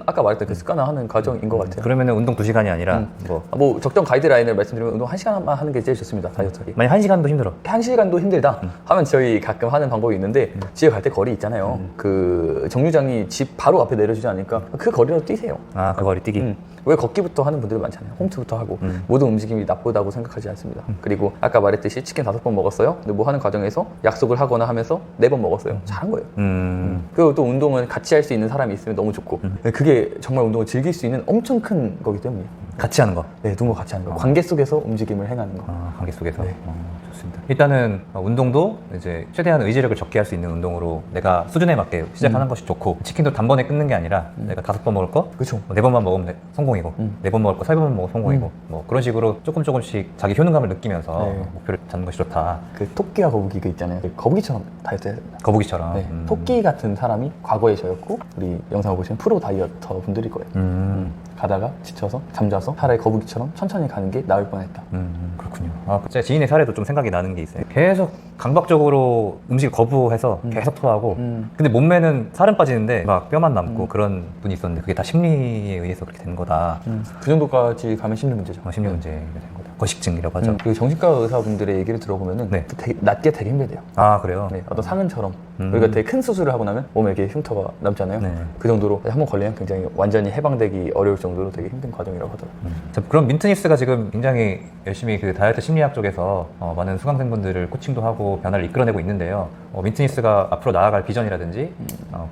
아까 말했던 그 습관화하는 과정인 것 같아요. 그러면은 운동 2시간이 아니라 뭐 적정 가이드라인을 말씀드리면 운동 1시간만 하는 게 제일 좋습니다. 다이어트하기. 만약 1시간도 힘들어. 1시간도 힘들다 하면 저희 가끔 하는 방법이 있는데 집에 갈 때 거리 있잖아요. 그 정류장이 집 바로 앞에 내려주지 않으니까 그 거리라도 뛰세요. 그 거리 뛰기. 왜 걷기부터 하는 분들 많잖아요. 홈트부터 하고 모든 움직임이 나쁘다고 생각하지 않습니다. 그리고 아까 말했듯이 치킨 5번 먹었어요. 근데 뭐 하는 과정에서 약속을 하거나 하면서 4번 먹었어요. 잘한 거예요. 그리고 또 운동은 같이 할 수 있는 사람이 있으면 너무 좋고 그게 정말 운동을 즐길 수 있는 엄청 큰 거기 때문이에요. 같이 하는 거? 네, 누군가 같이 하는 거. 관계 속에서 움직임을 행하는 거. 관계 속에서? 네. 좋습니다. 일단은 운동도 이제 최대한 의지력을 적게 할 수 있는 운동으로 내가 수준에 맞게 시작하는 것이 좋고 치킨도 단번에 끊는 게 아니라 내가 5번 먹을 거? 그쵸. 4번만 먹으면 성공이고 4번 먹을 거 3번 먹으면 성공이고 뭐 그런 식으로 조금씩 자기 효능감을 느끼면서 네. 목표를 잡는 것이 좋다. 그 토끼와 거북이가 있잖아요. 그 거북이처럼 다이어트 해야 됩니다. 거북이처럼. 네, 토끼 같은 사람이 과거에 저였고 우리 영상을 보시면 프로 다이어터 분들일 거예요. 가다가 지쳐서 잠자서 차라리 거북이처럼 천천히 가는 게 나을 뻔했다. 그렇군요. 제 지인의 사례도 좀 생각이 나는 게 있어요. 계속 강박적으로 음식을 거부해서 계속 토하고 근데 몸매는 살은 빠지는데 막 뼈만 남고 그런 분이 있었는데 그게 다 심리에 의해서 그렇게 된 거다. 그 정도까지 가면 심리 문제죠. 심리 문제가 된 거다. 거식증이라고 하죠. 그 정신과 의사분들의 얘기를 들어보면은 네. 낫게 되게 힘들대요. 그래요? 네, 어떤 상흔처럼 우리가 되게 큰 수술을 하고 나면 몸에 이렇게 흉터가 남잖아요. 네. 그 정도로 한번 걸리면 굉장히 완전히 해방되기 어려울 정도로 되게 힘든 과정이라고 하더라고요. 자, 그럼 민트니스가 지금 굉장히 열심히 그 다이어트 심리학 쪽에서 많은 수강생분들을 코칭도 하고 변화를 이끌어내고 있는데요. 민트니스가 앞으로 나아갈 비전이라든지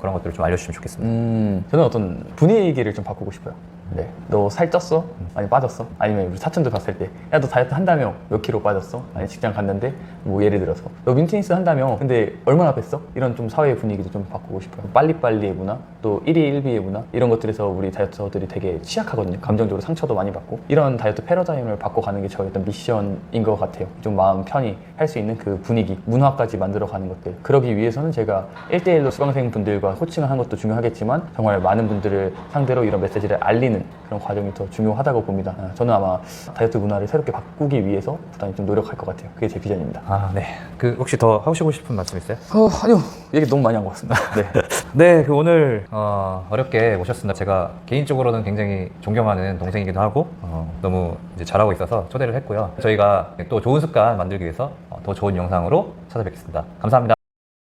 그런 것들을 좀 알려주시면 좋겠습니다. 저는 어떤 분위기를 좀 바꾸고 싶어요. 네. 너 살 쪘어? 많이 빠졌어? 아니면 우리 사촌들 봤을 때, 야, 너 다이어트 한다며? 몇 킬로 빠졌어? 아니, 직장 갔는데, 뭐 예를 들어서, 너 민트니스 한다며? 근데 얼마나 뺐어? 이런 좀 사회 분위기도 좀 바꾸고 싶어요. 빨리빨리의 문화, 또 1위 1비의 문화, 이런 것들에서 우리 다이어터들이 되게 취약하거든요. 감정적으로 상처도 많이 받고. 이런 다이어트 패러다임을 바꿔가는 게 저희 어떤 미션인 것 같아요. 좀 마음 편히 할 수 있는 그 분위기, 문화까지 만들어가는 것들. 그러기 위해서는 제가 1대1로 수강생분들과 코칭을 하는 것도 중요하겠지만, 정말 많은 분들을 상대로 이런 메시지를 알리는 그런 과정이 더 중요하다고 봅니다. 저는 아마 다이어트 문화를 새롭게 바꾸기 위해서 부단히 좀 노력할 것 같아요. 그게 제 비전입니다. 아, 네. 그 혹시 더 하시고 싶은 말씀 있어요? 아니요. 얘기 너무 많이 한 것 같습니다. 네. 네, 그 오늘 어렵게 모셨습니다. 제가 개인적으로는 굉장히 존경하는 동생이기도 하고 너무 이제 잘하고 있어서 초대를 했고요. 저희가 또 좋은 습관 만들기 위해서 더 좋은 영상으로 찾아뵙겠습니다. 감사합니다.